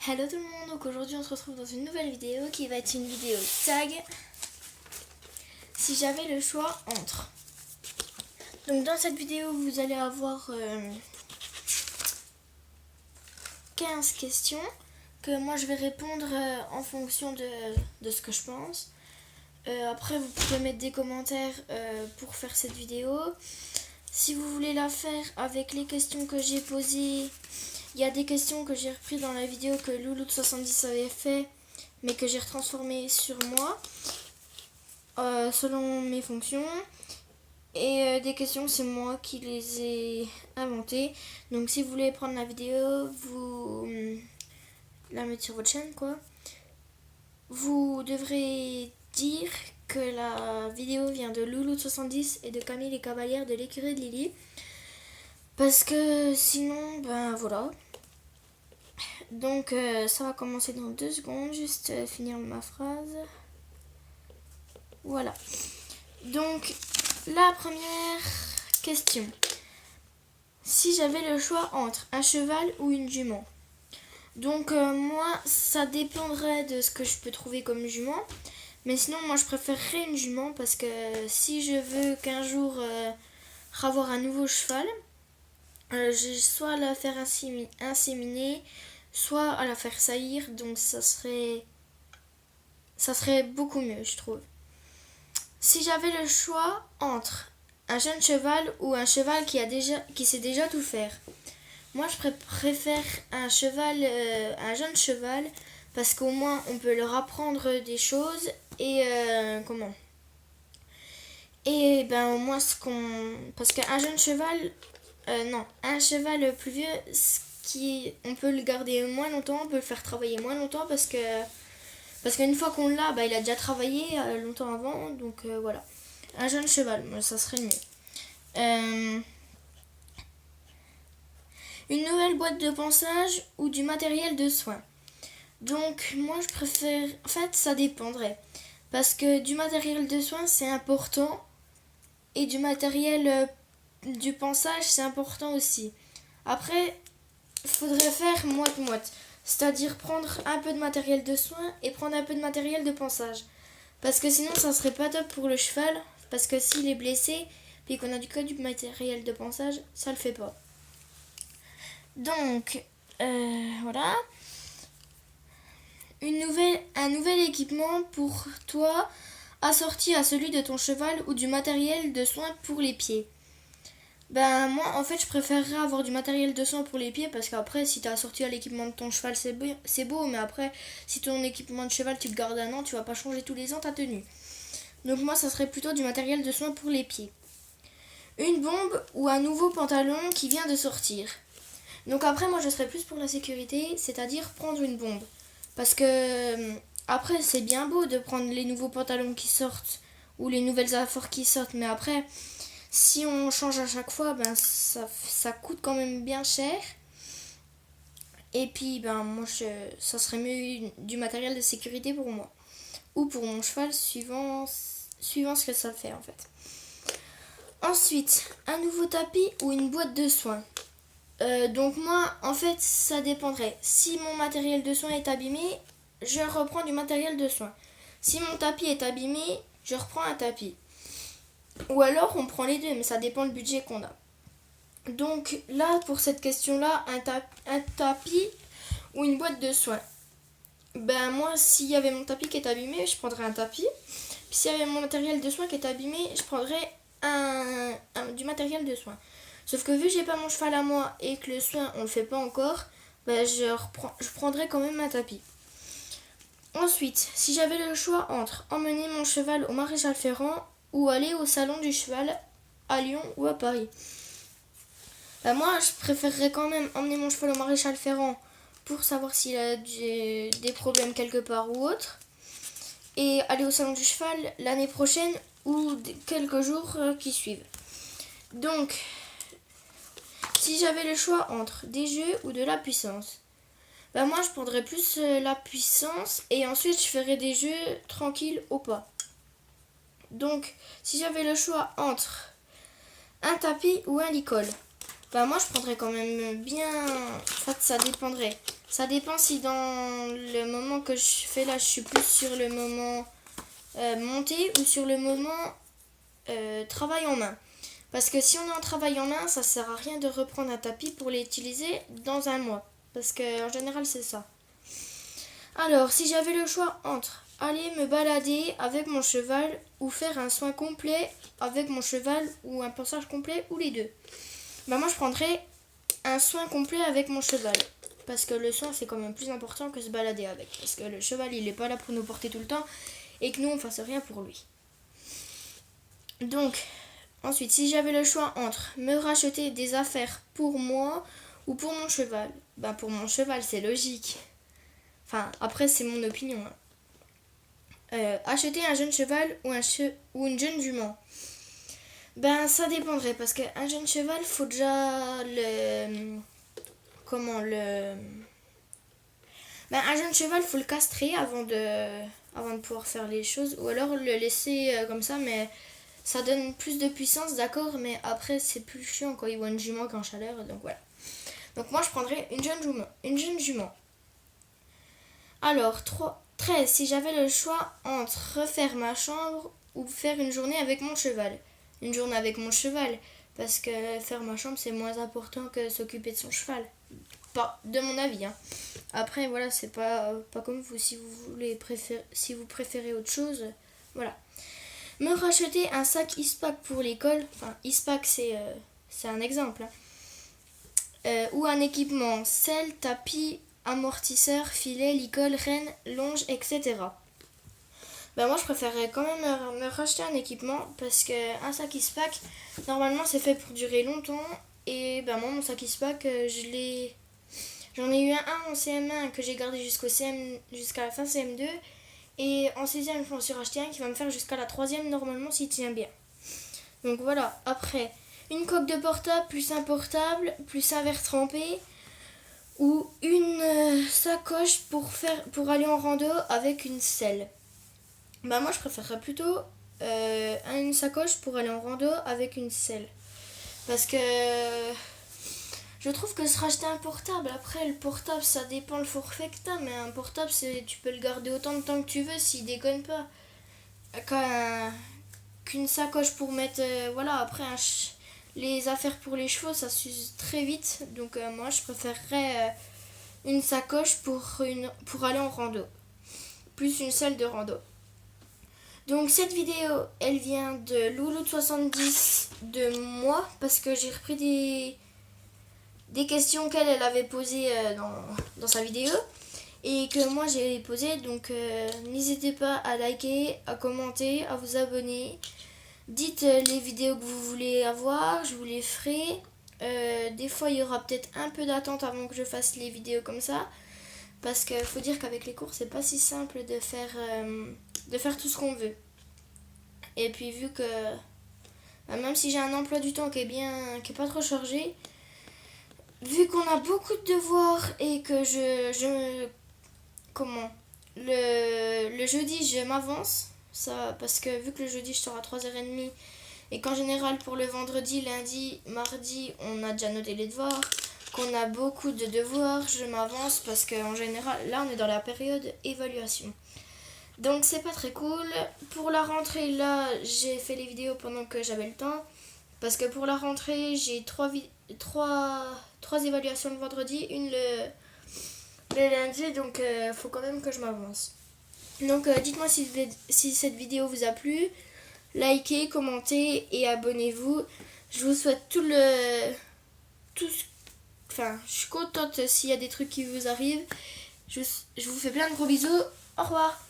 Hello tout le monde, donc aujourd'hui on se retrouve dans une nouvelle vidéo qui va être une vidéo tag. Si j'avais le choix entre. Donc dans cette vidéo vous allez avoir 15 questions que moi je vais répondre en fonction de ce que je pense. Après vous pouvez mettre des commentaires pour faire cette vidéo. Si vous voulez la faire avec les questions que j'ai posées, il y a des questions que j'ai reprises dans la vidéo que Loulou de 70 avait fait, mais que j'ai retransformées sur moi, selon mes fonctions. Et des questions, c'est moi qui les ai inventées. Donc si vous voulez prendre la vidéo, vous la mettre sur votre chaîne, quoi. Vous devrez dire que la vidéo vient de Loulou de 70 et de Camille les Cavalières de l'écurie de Lily. Parce que sinon, ben voilà. Donc ça va commencer dans 2 secondes, juste finir ma phrase. Voilà. Donc la première question. Si j'avais le choix entre un cheval ou une jument. Donc moi ça dépendrait de ce que je peux trouver comme jument. Mais sinon moi je préférerais une jument parce que si je veux qu'un jour avoir un nouveau cheval, j'ai soit à la faire inséminer, soit à la faire saillir, donc ça serait beaucoup mieux, je trouve. Si j'avais le choix entre un jeune cheval ou un cheval qui sait déjà tout faire, moi je préfère un jeune cheval, parce qu'au moins on peut leur apprendre des choses et et ben au moins parce qu'un jeune cheval un cheval plus vieux, on peut le garder moins longtemps, on peut le faire travailler moins longtemps parce qu'une fois qu'on l'a, il a déjà travaillé longtemps avant, donc voilà. Un jeune cheval, ça serait mieux. Une nouvelle boîte de ponçage ou du matériel de soins. Donc moi je préfère, en fait ça dépendrait, parce que du matériel de soins c'est important et du matériel du ponçage c'est important aussi. Après il faudrait faire moite-moite, c'est-à-dire prendre un peu de matériel de soins et prendre un peu de matériel de ponçage, parce que sinon ça serait pas top pour le cheval, parce que s'il est blessé puis qu'on a que du matériel de ponçage, ça le fait pas. Donc voilà. Un nouvel équipement pour toi assorti à celui de ton cheval ou du matériel de soins pour les pieds. Ben moi en fait je préférerais avoir du matériel de soins pour les pieds, parce qu'après si t'es assorti à l'équipement de ton cheval c'est beau, mais après si ton équipement de cheval tu le gardes un an, tu vas pas changer tous les ans ta tenue. Donc moi ça serait plutôt du matériel de soins pour les pieds. Une bombe ou un nouveau pantalon qui vient de sortir. Donc après moi je serais plus pour la sécurité, c'est-à-dire prendre une bombe. Parce que après c'est bien beau de prendre les nouveaux pantalons qui sortent ou les nouvelles affaires qui sortent, mais après si on change à chaque fois, ça coûte quand même bien cher. Et puis moi ça serait mieux du matériel de sécurité pour moi ou pour mon cheval, suivant ce que ça fait en fait. Ensuite, un nouveau tapis ou une boîte de soins. Donc moi en fait ça dépendrait. Si mon matériel de soins est abîmé, je reprends du matériel de soins. Si mon tapis est abîmé, je reprends un tapis. Ou alors on prend les deux, mais ça dépend du budget qu'on a. Donc là pour cette question là, un tapis ou une boîte de soins. Ben moi s'il y avait mon tapis qui est abîmé, je prendrais un tapis. Puis s'il y avait mon matériel de soins qui est abîmé, je prendrais du matériel de soins. Sauf que vu que j'ai pas mon cheval à moi et que le soin on le fait pas encore, je prendrais quand même un tapis. Ensuite, si j'avais le choix entre emmener mon cheval au Maréchal Ferrand ou aller au salon du cheval à Lyon ou à Paris, moi je préférerais quand même emmener mon cheval au Maréchal Ferrand pour savoir s'il a des problèmes quelque part ou autre, et aller au salon du cheval l'année prochaine ou quelques jours qui suivent. Donc si j'avais le choix entre des jeux ou de la puissance, moi je prendrais plus la puissance et ensuite je ferais des jeux tranquilles au pas. Donc si j'avais le choix entre un tapis ou un licol, moi je prendrais quand même bien, en fait ça dépendrait. Ça dépend si dans le moment que je fais là, je suis plus sur le moment monter ou sur le moment travail en main. Parce que si on est en travail en main, ça sert à rien de reprendre un tapis pour l'utiliser dans un mois. Parce que en général, c'est ça. Alors, si j'avais le choix entre aller me balader avec mon cheval ou faire un soin complet avec mon cheval ou un pansage complet ou les deux, bah moi je prendrais un soin complet avec mon cheval. Parce que le soin c'est quand même plus important que se balader avec. Parce que le cheval il est pas là pour nous porter tout le temps et que nous on fasse rien pour lui. Donc, ensuite, si j'avais le choix entre me racheter des affaires pour moi ou pour mon cheval, bah pour mon cheval c'est logique. Enfin, après c'est mon opinion. Acheter un jeune cheval ou une jeune jument. Ben ça dépendrait parce qu'un jeune cheval faut déjà le... Comment le... Ben un jeune cheval faut le castrer avant de pouvoir faire les choses ou alors le laisser comme ça mais ça donne plus de puissance d'accord mais après c'est plus chiant quand il voit une jument qu'en chaleur donc voilà. Donc moi je prendrais une jeune jument. Alors 13 si j'avais le choix entre refaire ma chambre ou faire une journée avec mon cheval. Une journée avec mon cheval parce que faire ma chambre c'est moins important que s'occuper de son cheval. Pas de mon avis hein. Après voilà, c'est pas comme vous si vous préférez autre chose, voilà. Me racheter un sac ISPAC pour l'école, enfin ISPAC c'est un exemple hein. Ou un équipement, selle, tapis, amortisseur, filet, licol, renne, longe, etc. Ben moi je préférerais quand même me racheter un équipement parce qu'un sac ISPAC normalement c'est fait pour durer longtemps et ben moi mon sac ISPAC j'en ai eu un en CM1 que j'ai gardé jusqu'à la fin CM2 et en 6ème je m'en suis racheté un qui va me faire jusqu'à la 3ème normalement s'il tient bien. Donc voilà, après une coque de portable plus un portable plus un verre trempé ou une sacoche pour aller en rando avec une selle. Bah moi je préférerais plutôt une sacoche pour aller en rando avec une selle. Parce que je trouve que se racheter un portable, après le portable ça dépend le forfait que t'as, mais un portable tu peux le garder autant de temps que tu veux s'il déconne pas. Qu'une sacoche pour mettre, voilà, après les affaires pour les chevaux ça s'use très vite. Donc moi je préférerais une sacoche pour aller en rando. Plus une selle de rando. Donc cette vidéo, elle vient de Loulou de 70 de moi parce que j'ai repris des questions qu'elle avait posées dans sa vidéo et que moi j'ai posées. Donc n'hésitez pas à liker, à commenter, à vous abonner. Dites les vidéos que vous voulez avoir, je vous les ferai. Des fois il y aura peut-être un peu d'attente avant que je fasse les vidéos comme ça. Parce qu'il faut dire qu'avec les cours c'est pas si simple de faire tout ce qu'on veut. Et puis vu que même si j'ai un emploi du temps qui est pas trop chargé, vu qu'on a beaucoup de devoirs et que le jeudi je m'avance, ça parce que vu que le jeudi je sors à 3h30 et qu'en général pour le vendredi, lundi, mardi, on a déjà noté les devoirs, qu'on a beaucoup de devoirs, je m'avance parce qu'en général, là on est dans la période évaluation. Donc c'est pas très cool. Pour la rentrée, là, j'ai fait les vidéos pendant que j'avais le temps. Parce que pour la rentrée, j'ai trois évaluations le vendredi, une le lundi, donc faut quand même que je m'avance. Donc dites-moi si cette vidéo vous a plu. Likez, commentez et abonnez-vous. Je vous souhaite Enfin, je suis contente s'il y a des trucs qui vous arrivent. Je vous fais plein de gros bisous. Au revoir.